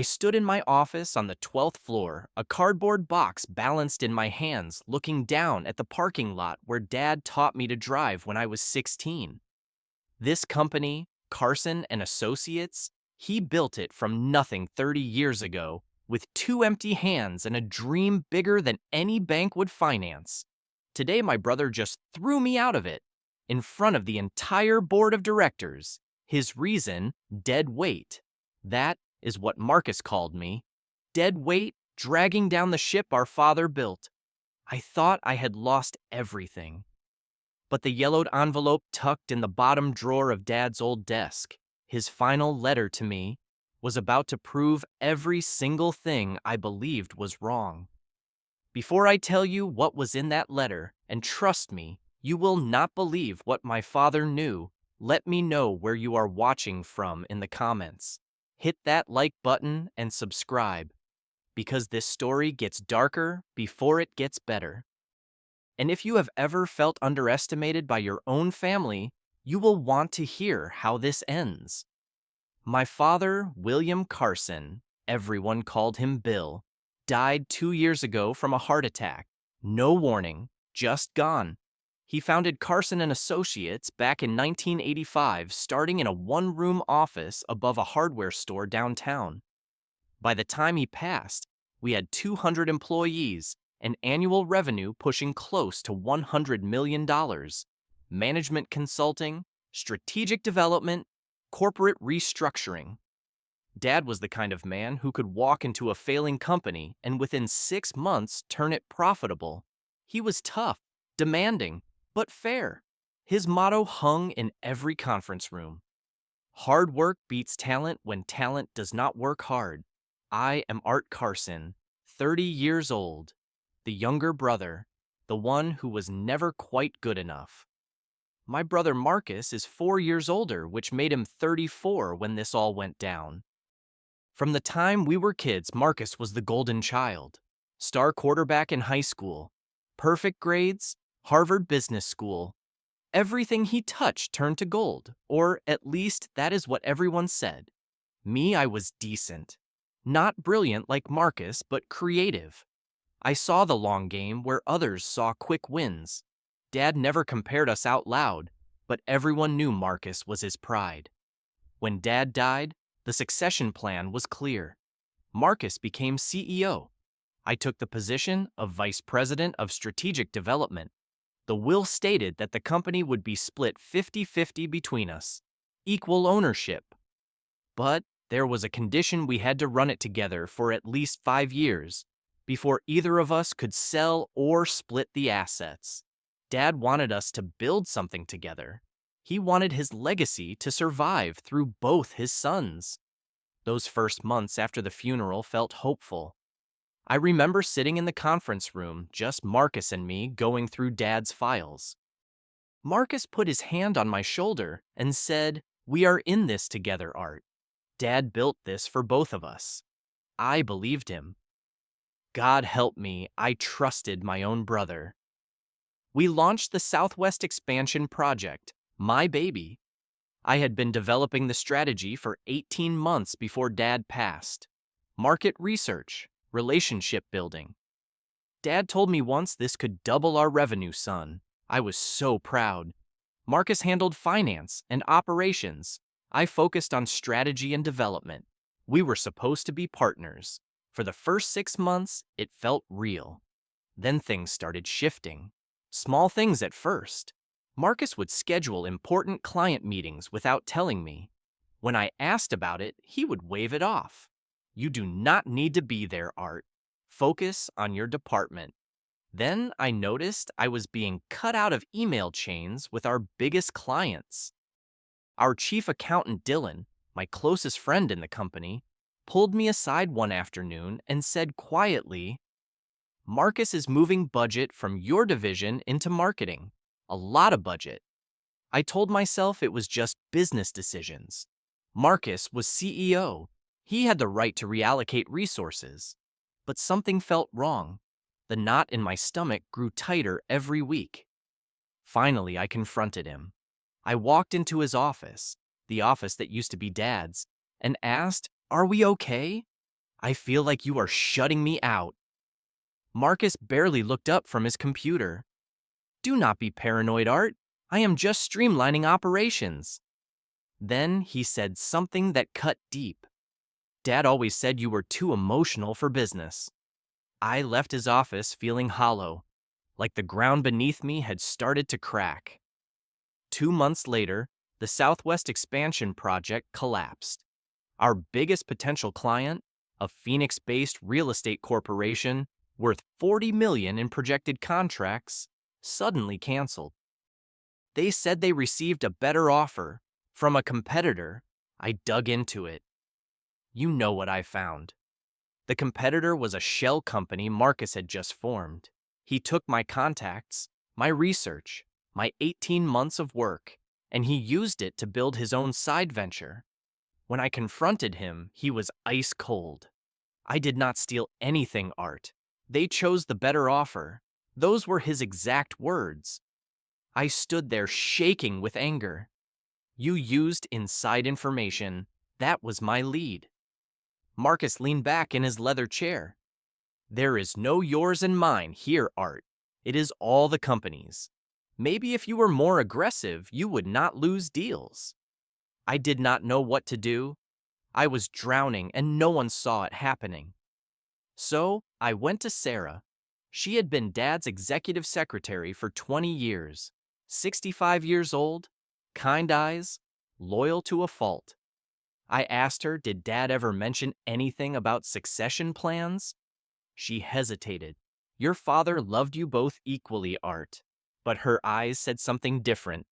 I stood in my office on the 12th floor, a cardboard box balanced in my hands, looking down at the parking lot where Dad taught me to drive when I was 16. This company, Carson and Associates, he built it from nothing 30 years ago with two empty hands and a dream bigger than any bank would finance. Today, my brother just threw me out of it in front of the entire board of directors. His reason, dead weight. That is what Marcus called me. Dead weight, dragging down the ship our father built. I thought I had lost everything. But the yellowed envelope tucked in the bottom drawer of Dad's old desk, his final letter to me, was about to prove every single thing I believed was wrong. Before I tell you what was in that letter, and trust me, you will not believe what my father knew, let me know where you are watching from in the comments. Hit that like button and subscribe, because this story gets darker before it gets better. And if you have ever felt underestimated by your own family, you will want to hear how this ends. My father, William Carson, everyone called him Bill, died 2 years ago from a heart attack. No warning, just gone. He founded Carson and Associates back in 1985, starting in a one-room office above a hardware store downtown. By the time he passed, we had 200 employees, and annual revenue pushing close to $100 million. Management consulting, strategic development, corporate restructuring. Dad was the kind of man who could walk into a failing company and within 6 months turn it profitable. He was tough, demanding, but fair. His motto hung in every conference room. Hard work beats talent when talent does not work hard. I am Art Carson, 30 years old, the younger brother, the one who was never quite good enough. My brother Marcus is 4 years older, which made him 34 when this all went down. From the time we were kids, Marcus was the golden child. Star quarterback in high school, perfect grades, Harvard Business School. Everything he touched turned to gold, or at least that is what everyone said. Me, I was decent. Not brilliant like Marcus, but creative. I saw the long game where others saw quick wins. Dad never compared us out loud, but everyone knew Marcus was his pride. When Dad died, the succession plan was clear. Marcus became CEO. I took the position of Vice President of Strategic Development. The will stated that the company would be split 50-50 between us, equal ownership. But there was a condition: we had to run it together for at least 5 years before either of us could sell or split the assets. Dad wanted us to build something together. He wanted his legacy to survive through both his sons. Those first months after the funeral felt hopeful. I remember sitting in the conference room, just Marcus and me, going through Dad's files. Marcus put his hand on my shoulder and said, "We are in this together, Art. Dad built this for both of us." I believed him. God help me, I trusted my own brother. We launched the Southwest Expansion Project, my baby. I had been developing the strategy for 18 months before Dad passed. Market research, relationship building. Dad told me once this could double our revenue, son. I was so proud. Marcus handled finance and operations. I focused on strategy and development. We were supposed to be partners. For the first 6 months, it felt real. Then things started shifting. Small things at first. Marcus would schedule important client meetings without telling me. When I asked about it, he would wave it off. "You do not need to be there, Art. Focus on your department." Then I noticed I was being cut out of email chains with our biggest clients. Our chief accountant, Dylan, my closest friend in the company, pulled me aside one afternoon and said quietly, "Marcus is moving budget from your division into marketing. A lot of budget." I told myself it was just business decisions. Marcus was CEO. He had the right to reallocate resources. But something felt wrong. The knot in my stomach grew tighter every week. Finally, I confronted him. I walked into his office, the office that used to be Dad's, and asked, "Are we okay?" I feel like you are shutting me out. Marcus barely looked up from his computer. Do not be paranoid, Art. I am just streamlining operations. Then he said something that cut deep. Dad always said you were too emotional for business. I left his office feeling hollow, like the ground beneath me had started to crack. 2 months later, the Southwest expansion project collapsed. Our biggest potential client, a Phoenix-based real estate corporation worth $40 million in projected contracts, suddenly canceled. They said they received a better offer from a competitor. I dug into it. You know what I found. The competitor was a shell company Marcus had just formed. He took my contacts, my research, my 18 months of work, and he used it to build his own side venture. When I confronted him, he was ice cold. I did not steal anything, Art. They chose the better offer. Those were his exact words. I stood there shaking with anger. You used inside information. That was my lead. Marcus leaned back in his leather chair. There is no yours and mine here, Art. It is all the company's. Maybe if you were more aggressive, you would not lose deals. I did not know what to do. I was drowning and no one saw it happening. So I went to Sarah. She had been Dad's executive secretary for 20 years, 65 years old, kind eyes, loyal to a fault. I asked her, did Dad ever mention anything about succession plans? She hesitated. Your father loved you both equally, Art. But her eyes said something different.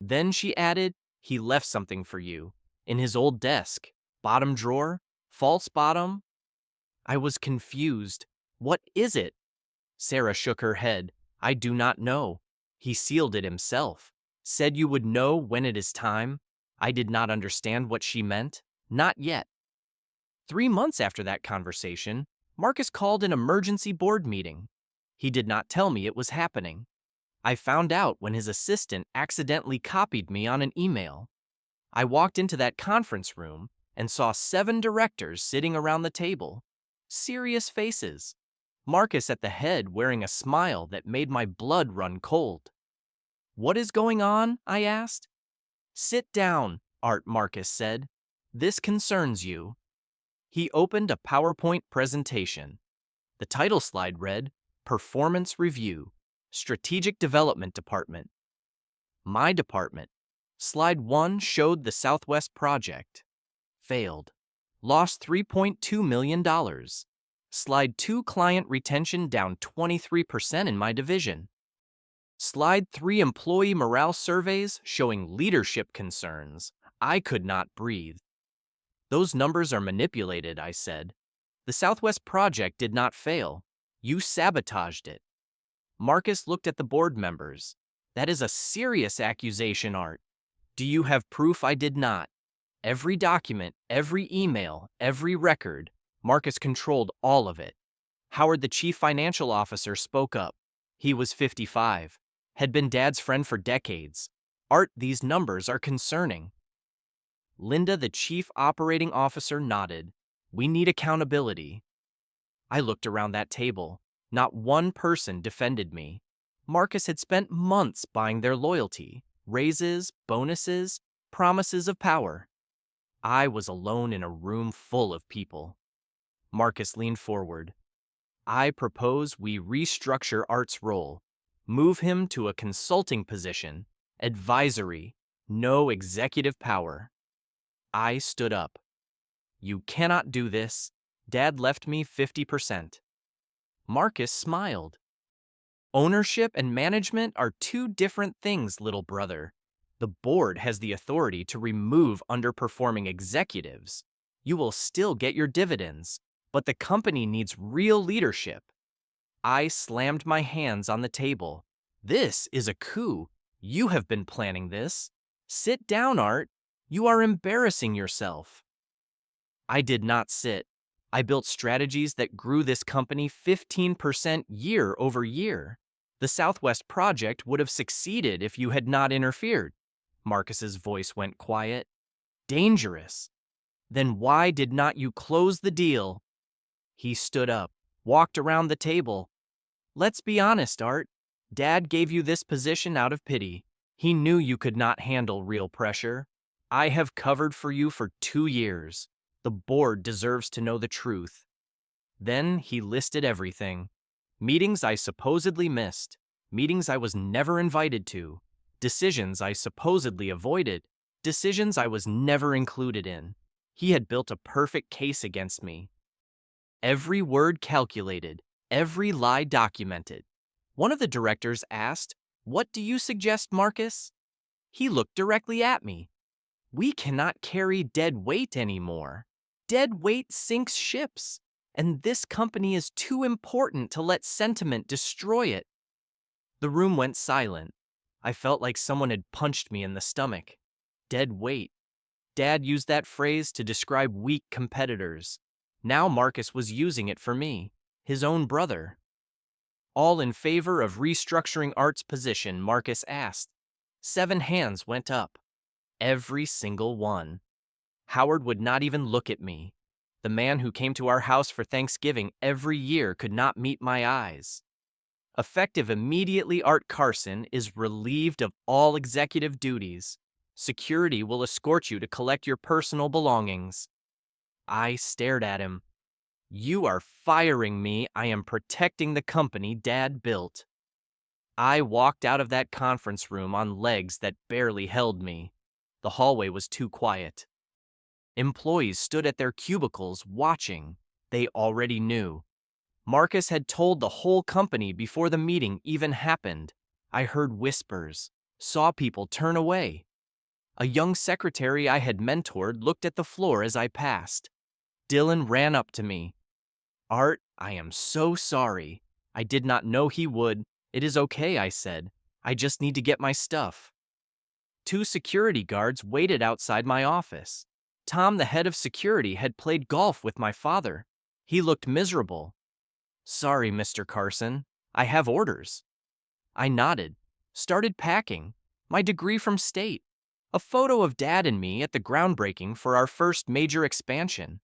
Then she added, he left something for you. In his old desk. Bottom drawer? False bottom? I was confused. What is it? Sarah shook her head. I do not know. He sealed it himself. Said you would know when it is time. I did not understand what she meant. Not yet. 3 months after that conversation, Marcus called an emergency board meeting. He did not tell me it was happening. I found out when his assistant accidentally copied me on an email. I walked into that conference room and saw 7 directors sitting around the table. Serious faces. Marcus at the head wearing a smile that made my blood run cold. What is going on? I asked. Sit down, Art, Marcus said. This concerns you. He opened a PowerPoint presentation. The title slide read, Performance Review, Strategic Development Department. My department. Slide 1 showed the Southwest project. Failed. Lost $3.2 million. Slide 2 client retention down 23% in my division. Slide 3 employee morale surveys showing leadership concerns. I could not breathe. Those numbers are manipulated, I said. The Southwest project did not fail. You sabotaged it. Marcus looked at the board members. That is a serious accusation, Art. Do you have proof I did not? Every document, every email, every record, Marcus controlled all of it. Howard, the chief financial officer, spoke up. He was 55, had been Dad's friend for decades. Art, these numbers are concerning. Linda, the chief operating officer, nodded. We need accountability. I looked around that table. Not one person defended me. Marcus had spent months buying their loyalty, raises, bonuses, promises of power. I was alone in a room full of people. Marcus leaned forward. I propose we restructure Art's role, move him to a consulting position, advisory, no executive power. I stood up. You cannot do this. Dad left me 50%. Marcus smiled. Ownership and management are 2 different things, little brother. The board has the authority to remove underperforming executives. You will still get your dividends, but the company needs real leadership. I slammed my hands on the table. This is a coup. You have been planning this. Sit down, Art. You are embarrassing yourself. I did not sit. I built strategies that grew this company 15% year over year. The Southwest project would have succeeded if you had not interfered. Marcus's voice went quiet. Dangerous. Then why did not you close the deal? He stood up, walked around the table. Let's be honest, Art. Dad gave you this position out of pity. He knew you could not handle real pressure. I have covered for you for 2 years. The board deserves to know the truth. Then he listed everything. Meetings I supposedly missed, meetings I was never invited to, decisions I supposedly avoided, decisions I was never included in. He had built a perfect case against me. Every word calculated, every lie documented. One of the directors asked, "What do you suggest, Marcus?" He looked directly at me. "We cannot carry dead weight anymore. Dead weight sinks ships, and this company is too important to let sentiment destroy it." The room went silent. I felt like someone had punched me in the stomach. Dead weight. Dad used that phrase to describe weak competitors. Now Marcus was using it for me, his own brother. "All in favor of restructuring Art's position?" Marcus asked. 7 hands went up. Every single one. Howard would not even look at me. The man who came to our house for Thanksgiving every year could not meet my eyes. Effective immediately, Art Carson is relieved of all executive duties. Security will escort you to collect your personal belongings. I stared at him. You are firing me. I am protecting the company Dad built. I walked out of that conference room on legs that barely held me. The hallway was too quiet. Employees stood at their cubicles watching. They already knew. Marcus had told the whole company before the meeting even happened. I heard whispers, saw people turn away. A young secretary I had mentored looked at the floor as I passed. Dylan ran up to me. "Art, I am so sorry. I did not know he would." "It is okay," I said. "I just need to get my stuff." 2 security guards waited outside my office. Tom, the head of security, had played golf with my father. He looked miserable. "Sorry, Mr. Carson. I have orders." I nodded, started packing. My degree from state. A photo of Dad and me at the groundbreaking for our first major expansion.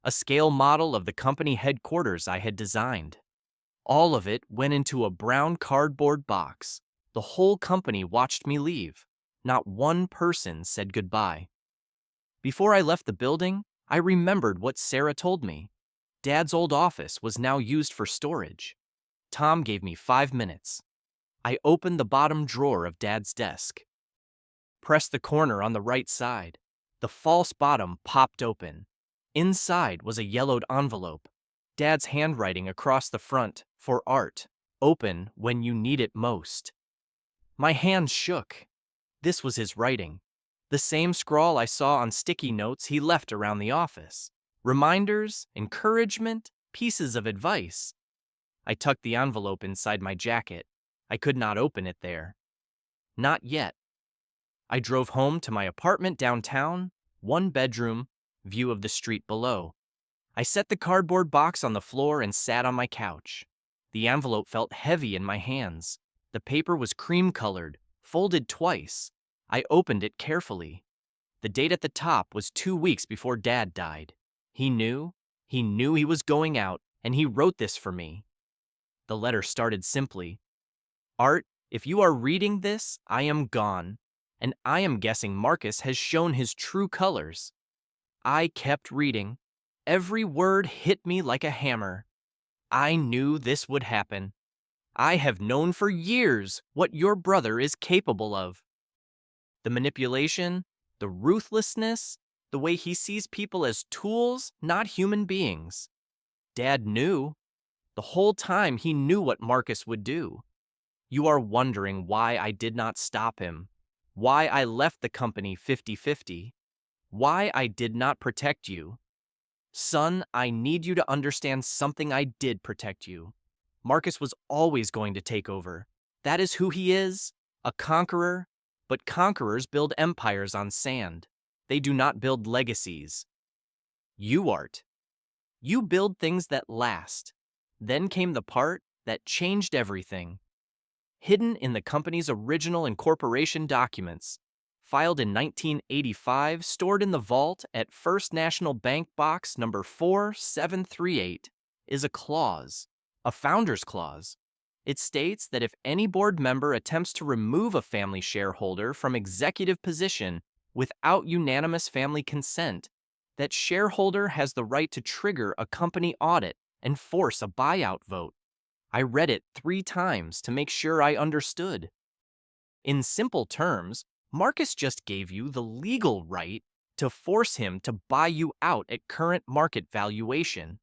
A scale model of the company headquarters I had designed. All of it went into a brown cardboard box. The whole company watched me leave. Not one person said goodbye. Before I left the building, I remembered what Sarah told me. Dad's old office was now used for storage. Tom gave me 5 minutes. I opened the bottom drawer of Dad's desk. Pressed the corner on the right side. The false bottom popped open. Inside was a yellowed envelope. Dad's handwriting across the front, "For Art. Open when you need it most." My hands shook. This was his writing. The same scrawl I saw on sticky notes he left around the office. Reminders, encouragement, pieces of advice. I tucked the envelope inside my jacket. I could not open it there. Not yet. I drove home to my apartment downtown, 1 bedroom, view of the street below. I set the cardboard box on the floor and sat on my couch. The envelope felt heavy in my hands. The paper was cream-colored, folded twice. I opened it carefully. The date at the top was 2 weeks before Dad died. He knew he was going out, and he wrote this for me. The letter started simply, "Art, if you are reading this, I am gone, and I am guessing Marcus has shown his true colors." I kept reading. Every word hit me like a hammer. I knew this would happen. I have known for years what your brother is capable of. The manipulation, the ruthlessness, the way he sees people as tools, not human beings. Dad knew. The whole time he knew what Marcus would do. You are wondering why I did not stop him, why I left the company 50-50, why I did not protect you. Son, I need you to understand something. I did protect you. Marcus was always going to take over. That is who he is, a conqueror. But conquerors build empires on sand. They do not build legacies. You, Art. You build things that last. Then came the part that changed everything. Hidden in the company's original incorporation documents, filed in 1985, stored in the vault at First National Bank box number 4738, is a clause, a founder's clause. It states that if any board member attempts to remove a family shareholder from executive position without unanimous family consent, that shareholder has the right to trigger a company audit and force a buyout vote. I read it 3 times to make sure I understood. In simple terms, Marcus just gave you the legal right to force him to buy you out at current market valuation.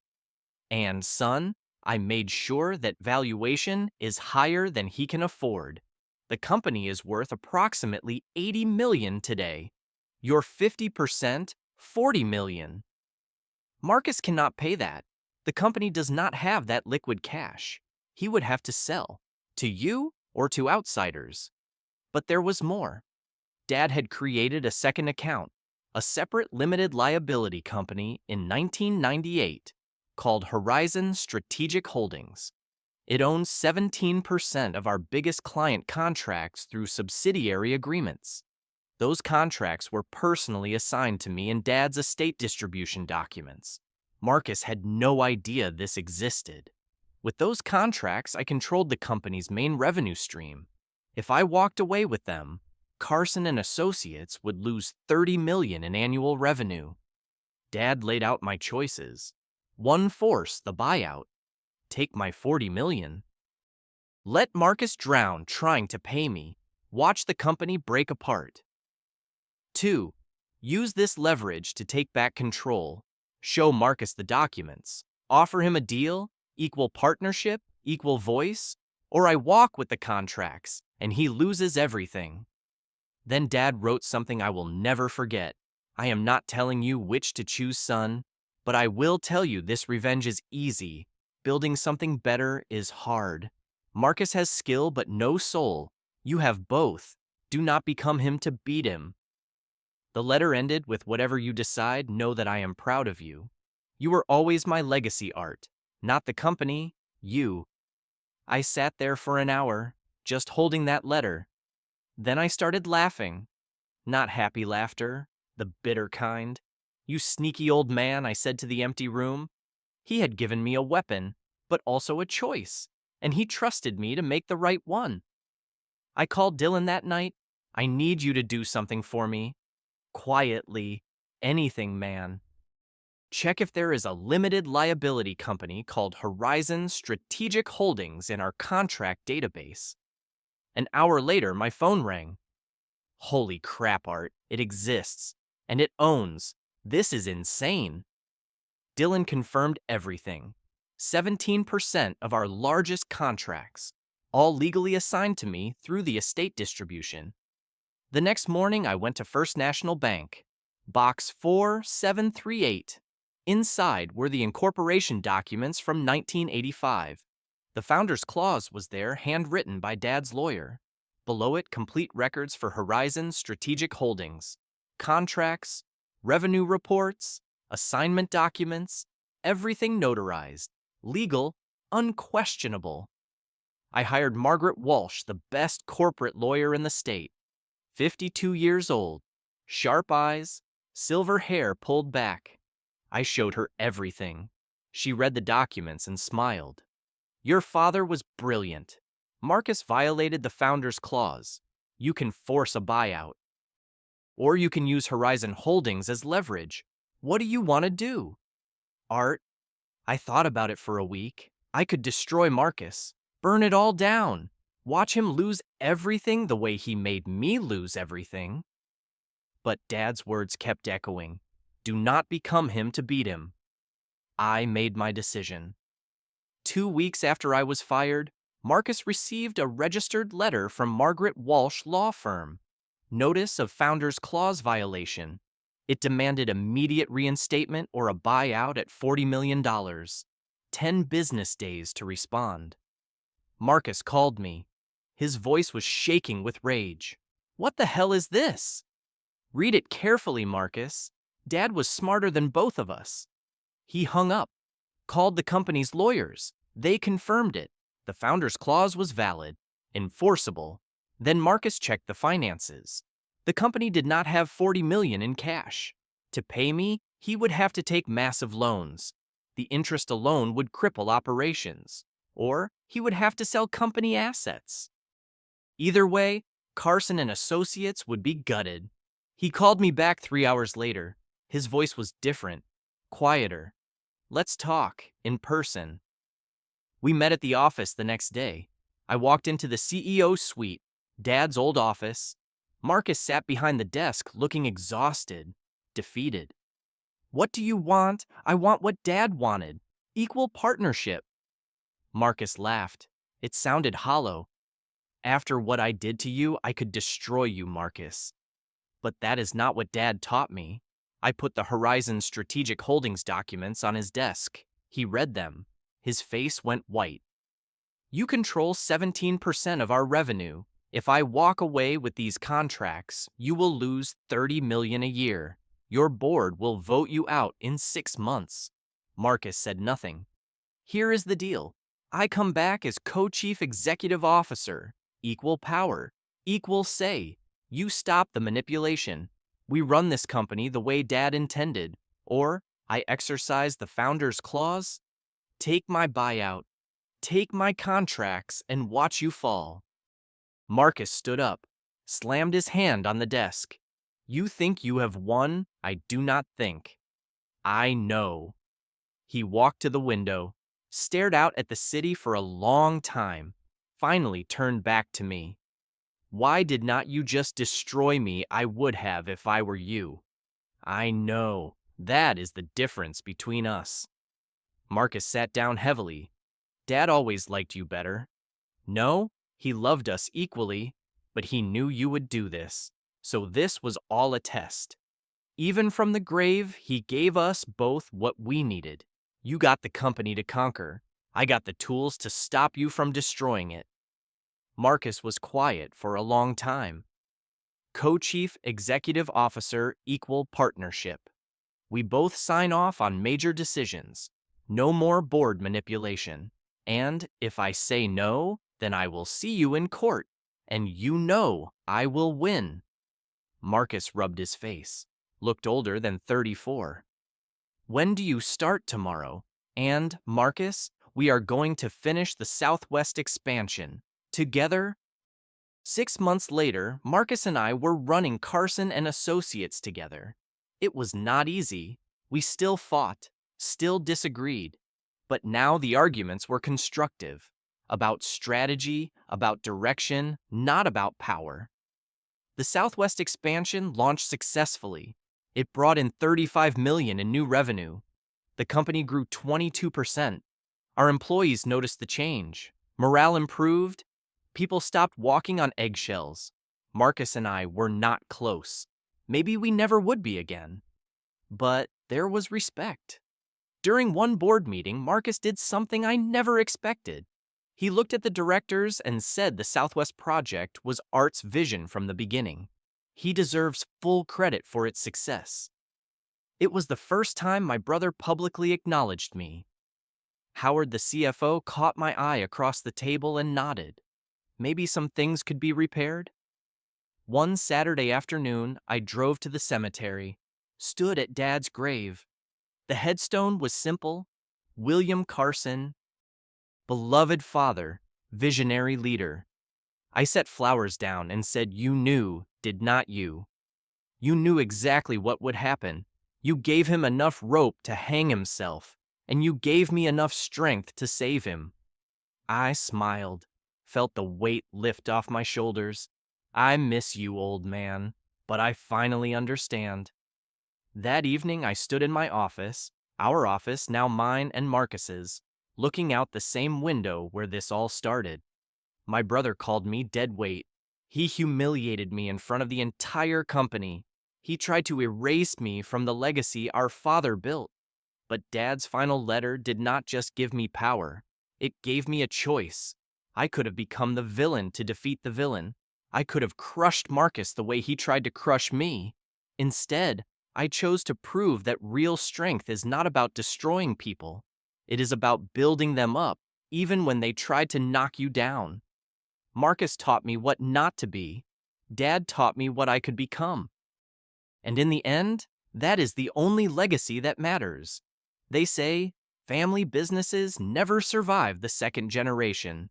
And son, I made sure that valuation is higher than he can afford. The company is worth approximately $80 million today. Your 50%, $40 million. Marcus cannot pay that. The company does not have that liquid cash. He would have to sell, to you or to outsiders. But there was more. Dad had created a second account, a separate limited liability company in 1998 called Horizon Strategic Holdings. It owns 17% of our biggest client contracts through subsidiary agreements. Those contracts were personally assigned to me in Dad's estate distribution documents. Marcus had no idea this existed. With those contracts, I controlled the company's main revenue stream. If I walked away with them, Carson and Associates would lose $30 million in annual revenue. Dad laid out my choices. 1, force the buyout. Take my $40 million. Let Marcus drown trying to pay me. Watch the company break apart. 2, use this leverage to take back control. Show Marcus the documents. Offer him a deal, equal partnership, equal voice, or I walk with the contracts and he loses everything. Then Dad wrote something I will never forget. I am not telling you which to choose, son, but I will tell you this revenge is easy. Building something better is hard. Marcus has skill but no soul. You have both. Do not become him to beat him. The letter ended with, whatever you decide, know that I am proud of you. You were always my legacy, Art. Not the company, you. I sat there for an hour, just holding that letter. Then I started laughing. Not happy laughter, the bitter kind. You sneaky old man, I said to the empty room. He had given me a weapon, but also a choice, and he trusted me to make the right one. I called Dylan that night. I need you to do something for me. Quietly, anything, man. Check if there is a limited liability company called Horizon Strategic Holdings in our contract database. An hour later, my phone rang. Holy crap, Art, it exists, and it owns. This is insane. Dylan confirmed everything. 17% of our largest contracts, all legally assigned to me through the estate distribution. The next morning, I went to First National Bank, box 4738. Inside were the incorporation documents from 1985. The founder's clause was there, handwritten by Dad's lawyer. Below it, complete records for Horizon Strategic Holdings, contracts, revenue reports, assignment documents, everything notarized, legal, unquestionable. I hired Margaret Walsh, the best corporate lawyer in the state. 52 years old, sharp eyes, silver hair pulled back. I showed her everything. She read the documents and smiled. Your father was brilliant. Marcus violated the founder's clause. You can force a buyout. Or you can use Horizon Holdings as leverage. What do you want to do? Art, I thought about it for a week. I could destroy Marcus, burn it all down. Watch him lose everything the way he made me lose everything. But Dad's words kept echoing. Do not become him to beat him. I made my decision. 2 weeks after I was fired, Marcus received a registered letter from Margaret Walsh Law Firm. Notice of Founder's Clause violation. It demanded immediate reinstatement or a buyout at $40 million. 10 business days to respond. Marcus called me. His voice was shaking with rage. What the hell is this? Read it carefully, Marcus. Dad was smarter than both of us. He hung up, called the company's lawyers. They confirmed it. The founder's clause was valid, enforceable. Then Marcus checked the finances. The company did not have 40 million in cash. To pay me, he would have to take massive loans. The interest alone would cripple operations. Or he would have to sell company assets. Either way, Carson and Associates would be gutted. He called me back 3 hours later. His voice was different, quieter. Let's talk, in person. We met at the office the next day. I walked into the CEO's suite, Dad's old office. Marcus sat behind the desk looking exhausted, defeated. What do you want? I want what Dad wanted. Equal partnership. Marcus laughed. It sounded hollow. After what I did to you, I could destroy you, Marcus. But that is not what Dad taught me. I put the Horizon Strategic Holdings documents on his desk. He read them. His face went white. You control 17% of our revenue. If I walk away with these contracts, you will lose 30 million a year. Your board will vote you out in 6 months. Marcus said nothing. Here is the deal. I come back as co-chief executive officer. Equal power. Equal say. You stop the manipulation. We run this company the way Dad intended. Or I exercise the founder's clause. Take my buyout. Take my contracts and watch you fall. Marcus stood up, slammed his hand on the desk. You think you have won? I do not think. I know. He walked to the window, stared out at the city for a long time, finally turned back to me. Why did not you just destroy me? I would have if I were you. I know. That is the difference between us. Marcus sat down heavily. Dad always liked you better. No, he loved us equally, but he knew you would do this. So this was all a test. Even from the grave, he gave us both what we needed. You got the company to conquer. I got the tools to stop you from destroying it. Marcus was quiet for a long time. Co-chief executive officer, equal partnership. We both sign off on major decisions. No more board manipulation. And if I say no, then I will see you in court. And you know I will win. Marcus rubbed his face, looked older than 34. When do you start tomorrow? And, Marcus, we are going to finish the Southwest expansion. Together? 6 months later, Marcus and I were running Carson and Associates together. It was not easy. We still fought, still disagreed. But now the arguments were constructive. About strategy, about direction, not about power. The Southwest expansion launched successfully. It brought in 35 million in new revenue. The company grew 22%. Our employees noticed the change. Morale improved. People stopped walking on eggshells. Marcus and I were not close. Maybe we never would be again. But there was respect. During one board meeting, Marcus did something I never expected. He looked at the directors and said the Southwest project was Art's vision from the beginning. He deserves full credit for its success. It was the first time my brother publicly acknowledged me. Howard, the CFO, caught my eye across the table and nodded. Maybe some things could be repaired? One Saturday afternoon, I drove to the cemetery, stood at Dad's grave. The headstone was simple: William Carson, beloved father, visionary leader. I set flowers down and said, you knew, did not you? You knew exactly what would happen. You gave him enough rope to hang himself, and you gave me enough strength to save him. I smiled, felt the weight lift off my shoulders. I miss you, old man, but I finally understand. That evening I stood in my office, our office, now mine and Marcus's, looking out the same window where this all started. My brother called me dead weight. He humiliated me in front of the entire company. He tried to erase me from the legacy our father built. But Dad's final letter did not just give me power. It gave me a choice. I could have become the villain to defeat the villain. I could have crushed Marcus the way he tried to crush me. Instead, I chose to prove that real strength is not about destroying people. It is about building them up, even when they tried to knock you down. Marcus taught me what not to be. Dad taught me what I could become. And in the end, that is the only legacy that matters. They say family businesses never survive the second generation.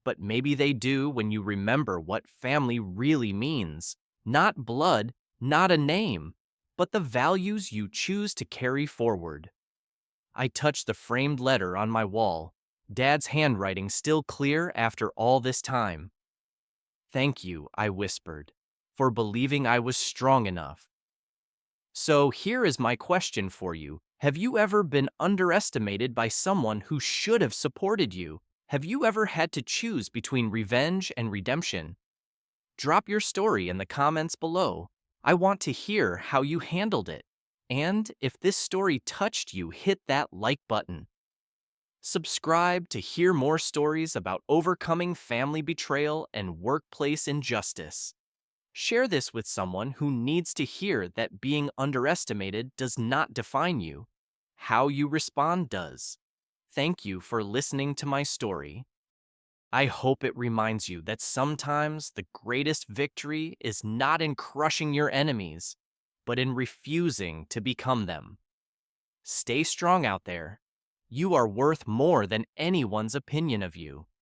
But maybe they do when you remember what family really means. Not blood, not a name, but the values you choose to carry forward. I touched the framed letter on my wall, Dad's handwriting still clear after all this time. Thank you, I whispered, for believing I was strong enough. So here is my question for you. Have you ever been underestimated by someone who should have supported you? Have you ever had to choose between revenge and redemption? Drop your story in the comments below. I want to hear how you handled it. And if this story touched you, hit that like button. Subscribe to hear more stories about overcoming family betrayal and workplace injustice. Share this with someone who needs to hear that being underestimated does not define you. How you respond does. Thank you for listening to my story. I hope it reminds you that sometimes the greatest victory is not in crushing your enemies, but in refusing to become them. Stay strong out there. You are worth more than anyone's opinion of you.